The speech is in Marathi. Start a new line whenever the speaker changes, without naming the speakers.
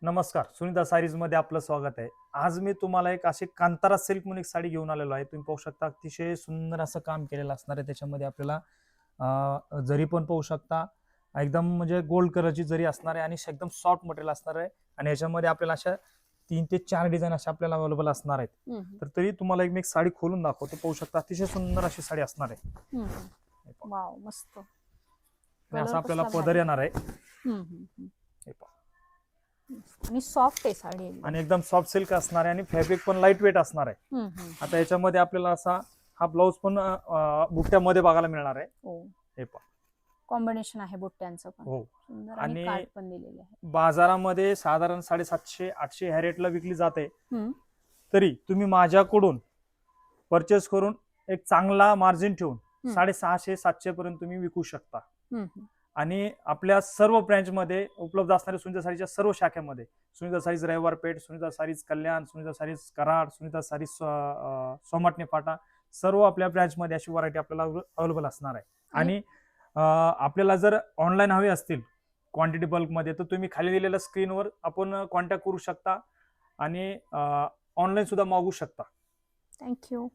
नमस्कार, सुनीता सारीज मध्ये आपलं स्वागत आहे. आज मी तुम्हाला एक अशी कांतारा सिल्क म्हणून एक साडी घेऊन आलेलो आहे. तुम्ही पाहू शकता अतिशय सुंदर असं काम केलेलं असणार आहे. त्याच्यामध्ये आपल्याला जरी पण पाहू शकता, एकदम म्हणजे गोल्ड कलरची जरी असणार आहे आणि एकदम सॉफ्ट मटेरियल असणार आहे. आणि याच्यामध्ये आपल्याला अशा 3 ते 4 डिझाईन अशा आपल्याला अवेलेबल असणार आहेत. तर तरी तुम्हाला एक मी एक साडी खोलून दाखवतो. पाहू शकता अतिशय सुंदर अशी साडी असणार आहे.
वाव मस्त.
आणि असं आपल्याला पदर येणार आहे. हे पहा.
आणि सॉफ्ट आहे साडी
आणि एकदम सॉफ्ट सिल्क असणार आहे आणि फॅब्रिक पण लाईट वेट असणार आहे. आता याच्यामध्ये आपल्याला असा हा ब्लाऊज पण बुट्ट्यामध्ये बघायला मिळणार आहे. हे पहा,
कॉम्बिनेशन आहे बुट्ट्यांचं पण.
हो.
सुंदर
आणि
काठ पण दिलेले आहे.
बाजारामध्ये साधारण 750-800 ह्या रेटला विकली जाते. तरी तुम्ही माझ्याकडून परचेस करून एक चांगला मार्जिन ठेवून 650-700 पर्यंत तुम्ही विकू शकता. आणि आपल्या सर्व ब्रँच मध्ये उपलब्ध असणाऱ्या सुनीता सारीच्या सर्व शाखेमध्ये, सुनीता सारीज रविवारपेठ, सुनीता सारीज कल्याण, सुनीता सारीज कराड, सुनीता सारीज सोमाटणे फाटा, सर्व आपल्या ब्रँच मध्ये अशी व्हरायटी आपल्याला अवेलेबल असणार आहे. आणि आपल्याला जर ऑनलाईन हवे असतील क्वांटिटी बल्कमध्ये, तर तुम्ही खाली दिलेल्या स्क्रीनवर आपण कॉन्टॅक्ट करू शकता आणि ऑनलाईन सुद्धा मागवू शकता.
थँक्यू.